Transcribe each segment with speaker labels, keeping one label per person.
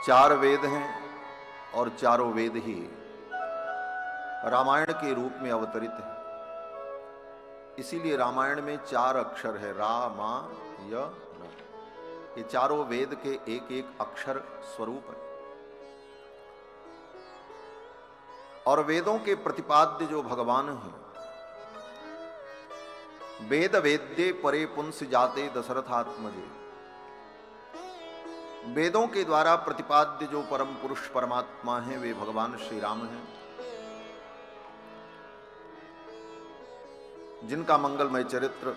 Speaker 1: चार वेद हैं और चारों वेद ही रामायण के रूप में अवतरित है। इसीलिए रामायण में चार अक्षर है, रा मा य न। ये चारों वेद के एक एक अक्षर स्वरूप है। और वेदों के प्रतिपाद्य जो भगवान हैं, वेद वेद्ये परे पुंस जाते दशरथात्मजे, वेदों के द्वारा प्रतिपाद्य जो परम पुरुष परमात्मा हैं वे भगवान श्री राम हैं, जिनका मंगलमय चरित्र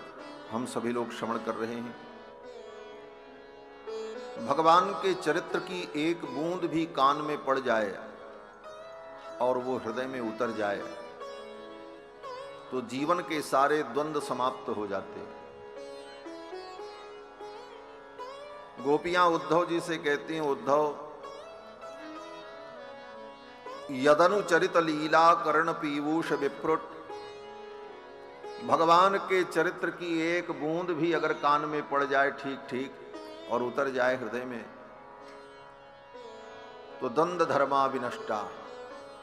Speaker 1: हम सभी लोग श्रवण कर रहे हैं। भगवान के चरित्र की एक बूंद भी कान में पड़ जाए और वो हृदय में उतर जाए तो जीवन के सारे द्वंद्व समाप्त हो जाते हैं। गोपियां उद्धव जी से कहती हैं, उद्धव यदनुचरित लीला कर्ण पीयूष विप्रुट, भगवान के चरित्र की एक बूंद भी अगर कान में पड़ जाए ठीक ठीक और उतर जाए हृदय में तो द्वंद्व धर्मा विनष्टा,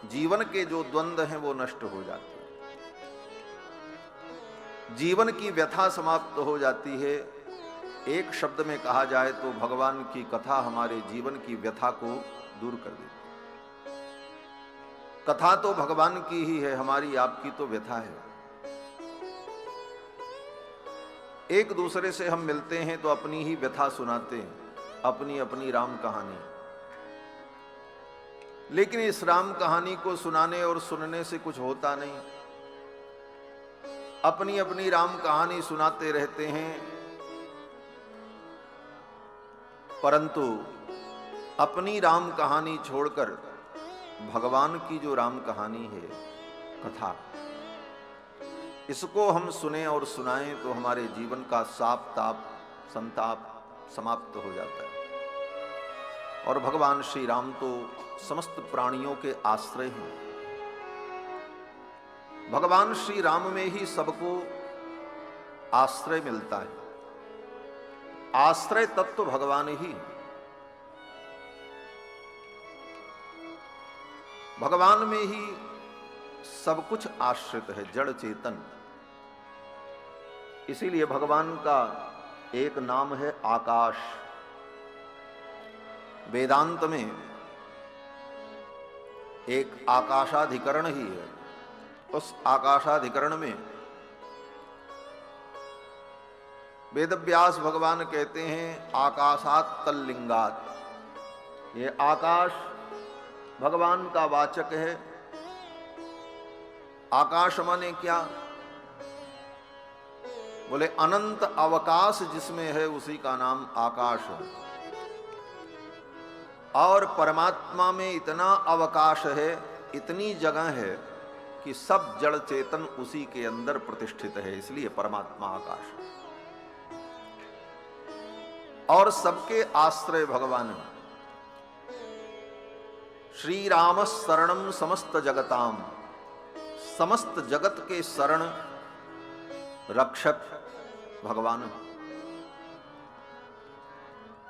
Speaker 1: जीवन के जो द्वंद्व हैं वो नष्ट हो जाते हैं, जीवन की व्यथा समाप्त हो जाती है। एक शब्द में कहा जाए तो भगवान की कथा हमारे जीवन की व्यथा को दूर कर देती है। कथा तो भगवान की ही है, हमारी आपकी तो व्यथा है। एक दूसरे से हम मिलते हैं तो अपनी ही व्यथा सुनाते हैं, अपनी अपनी राम कहानी। लेकिन इस राम कहानी को सुनाने और सुनने से कुछ होता नहीं। अपनी अपनी राम कहानी सुनाते रहते हैं, परंतु अपनी राम कहानी छोड़कर भगवान की जो राम कहानी है, कथा, इसको हम सुने और सुनाएं तो हमारे जीवन का साप ताप संताप समाप्त हो जाता है। और भगवान श्री राम तो समस्त प्राणियों के आश्रय हैं। भगवान श्री राम में ही सबको आश्रय मिलता है। आश्रय तत्व भगवान ही, भगवान में ही सब कुछ आश्रित है, जड़ चेतन। इसीलिए भगवान का एक नाम है आकाश। वेदांत में एक आकाशाधिकरण ही है। उस आकाशाधिकरण में वेदव्यास भगवान कहते हैं आकाशात तल्लिंगात। ये आकाश भगवान का वाचक है। आकाश माने क्या? बोले अनंत अवकाश जिसमें है उसी का नाम आकाश है। और परमात्मा में इतना अवकाश है, इतनी जगह है कि सब जड़ चेतन उसी के अंदर प्रतिष्ठित है, इसलिए परमात्मा आकाश है। और सबके आश्रय भगवान है। श्री राम शरणम समस्त जगताम, समस्त जगत के शरण रक्षक भगवान है।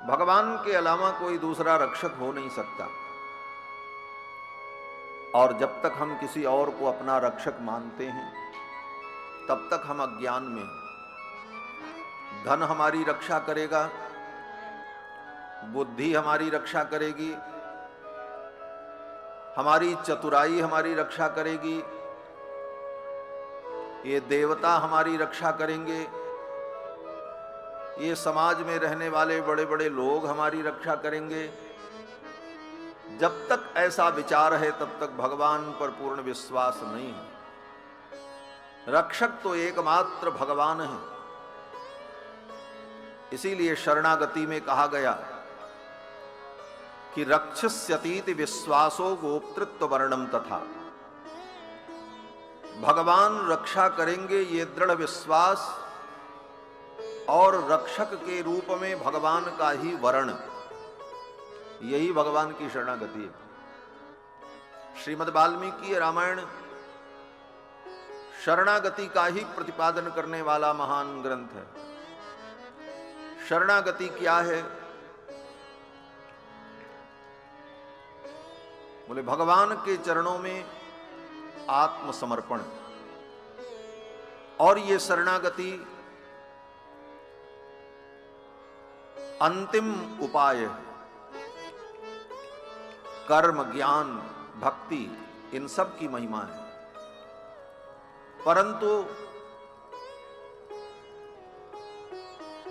Speaker 1: भगवान के अलावा कोई दूसरा रक्षक हो नहीं सकता। और जब तक हम किसी और को अपना रक्षक मानते हैं तब तक हम अज्ञान में। धन हमारी रक्षा करेगा, बुद्धि हमारी रक्षा करेगी, हमारी चतुराई हमारी रक्षा करेगी, ये देवता हमारी रक्षा करेंगे, ये समाज में रहने वाले बड़े बड़े लोग हमारी रक्षा करेंगे। जब तक ऐसा विचार है तब तक भगवान पर पूर्ण विश्वास नहीं है। रक्षक तो एकमात्र भगवान है। इसीलिए शरणागति में कहा गया कि रक्षस्यतीति विश्वासो गोप्तृत्व वर्णम तथा। भगवान रक्षा करेंगे ये दृढ़ विश्वास और रक्षक के रूप में भगवान का ही वर्ण, यही भगवान की शरणागति है। श्रीमद् वाल्मीकि रामायण शरणागति का ही प्रतिपादन करने वाला महान ग्रंथ है। शरणागति क्या है? बोले भगवान के चरणों में आत्मसमर्पण, और ये शरणागति अंतिम उपाय है। कर्म, ज्ञान, भक्ति, इन सब की महिमा है, परंतु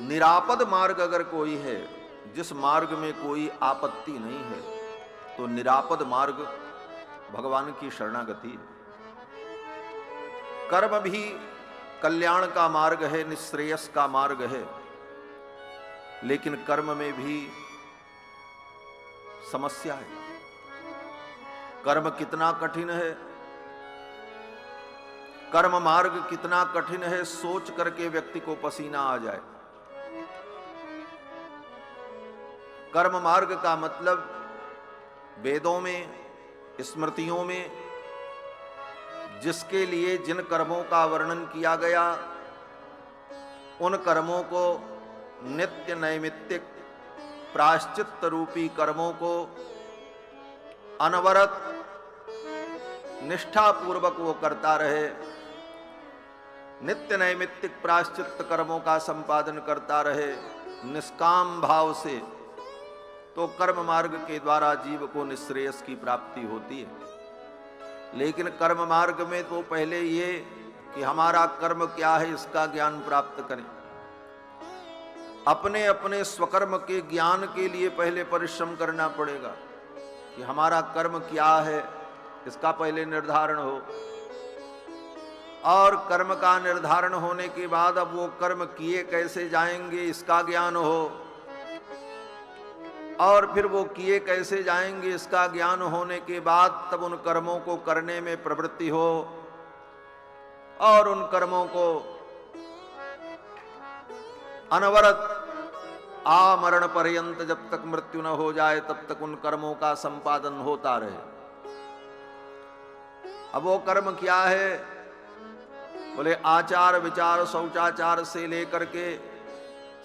Speaker 1: निरापद मार्ग अगर कोई है, जिस मार्ग में कोई आपत्ति नहीं है, तो निरापद मार्ग भगवान की शरणागति है। कर्म भी कल्याण का मार्ग है, निश्रेयस का मार्ग है, लेकिन कर्म में भी समस्या है। कर्म कितना कठिन है, कर्म मार्ग कितना कठिन है, सोच करके व्यक्ति को पसीना आ जाए। कर्म मार्ग का मतलब वेदों में, स्मृतियों में जिसके लिए जिन कर्मों का वर्णन किया गया, उन कर्मों को, नित्य नैमित्तिक प्रायश्चित्त रूपी कर्मों को अनवरत निष्ठापूर्वक वो करता रहे, नित्य नैमित्तिक प्रायश्चित्त कर्मों का संपादन करता रहे निष्काम भाव से, तो कर्म मार्ग के द्वारा जीव को निश्रेयस की प्राप्ति होती है। लेकिन कर्म मार्ग में तो पहले ये कि हमारा कर्म क्या है इसका ज्ञान प्राप्त करें। अपने अपने स्वकर्म के ज्ञान के लिए पहले परिश्रम करना पड़ेगा कि हमारा कर्म क्या है, इसका पहले निर्धारण हो, और कर्म का निर्धारण होने के बाद अब वो कर्म किए कैसे जाएंगे इसका ज्ञान हो, और फिर वो किए कैसे जाएंगे इसका ज्ञान होने के बाद तब उन कर्मों को करने में प्रवृत्ति हो, और उन कर्मों को अनवरत आमरण पर्यंत, जब तक मृत्यु न हो जाए तब तक उन कर्मों का संपादन होता रहे। अब वो कर्म क्या है? बोले आचार विचार शौचाचार से लेकर के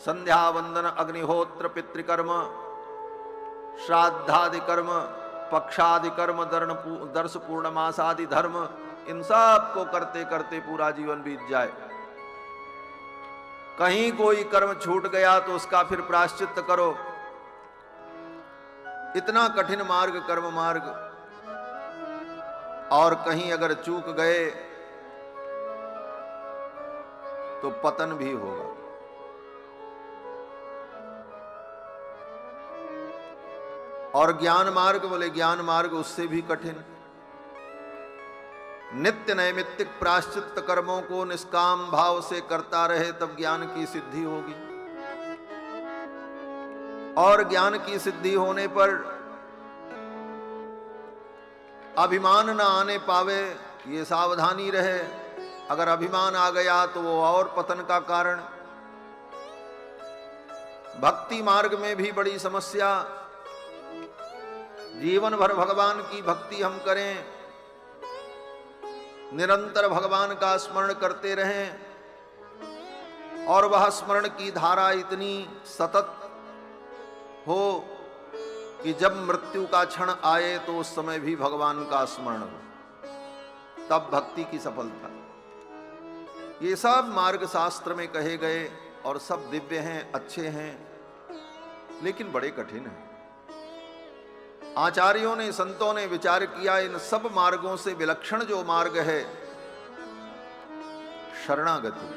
Speaker 1: संध्या वंदन अग्निहोत्र पितृकर्म श्राद्धादि कर्म पक्षादि कर्म दर्श पूर्णमासादि धर्म, इन सब को करते करते पूरा जीवन बीत जाए। कहीं कोई कर्म छूट गया तो उसका फिर प्रायश्चित्त करो। इतना कठिन मार्ग कर्म मार्ग, और कहीं अगर चूक गए तो पतन भी होगा। और ज्ञान मार्ग, बोले ज्ञान मार्ग उससे भी कठिन। नित्य नैमित्तिक प्रायश्चित्त कर्मों को निष्काम भाव से करता रहे तब ज्ञान की सिद्धि होगी। और ज्ञान की सिद्धि होने पर अभिमान न आने पावे, ये सावधानी रहे। अगर अभिमान आ गया तो वो और पतन का कारण। भक्ति मार्ग में भी बड़ी समस्या। जीवन भर भगवान की भक्ति हम करें, निरंतर भगवान का स्मरण करते रहें, और वह स्मरण की धारा इतनी सतत हो कि जब मृत्यु का क्षण आए तो उस समय भी भगवान का स्मरण हो, तब भक्ति की सफलता। ये सब मार्ग शास्त्र में कहे गए और सब दिव्य हैं, अच्छे हैं, लेकिन बड़े कठिन हैं। आचार्यों ने, संतों ने विचार किया, इन सब मार्गों से विलक्षण जो मार्ग है शरणागति।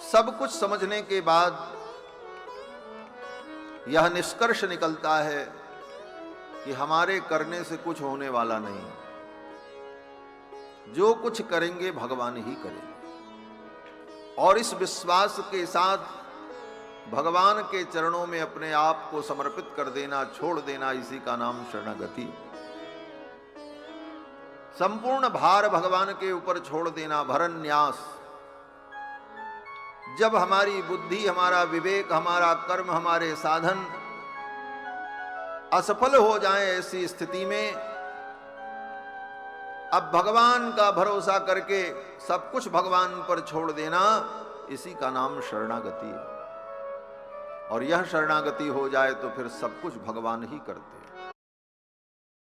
Speaker 1: सब कुछ समझने के बाद यह निष्कर्ष निकलता है कि हमारे करने से कुछ होने वाला नहीं, जो कुछ करेंगे भगवान ही करेंगे। और इस विश्वास के साथ भगवान के चरणों में अपने आप को समर्पित कर देना, छोड़ देना, इसी का नाम शरणागति। संपूर्ण भार भगवान के ऊपर छोड़ देना, भरन्यास। जब हमारी बुद्धि, हमारा विवेक, हमारा कर्म, हमारे साधन असफल हो जाएं, ऐसी स्थिति में अब भगवान का भरोसा करके सब कुछ भगवान पर छोड़ देना, इसी का नाम शरणागति है। और यह शरणागति हो जाए तो फिर सब कुछ भगवान ही करते हैं।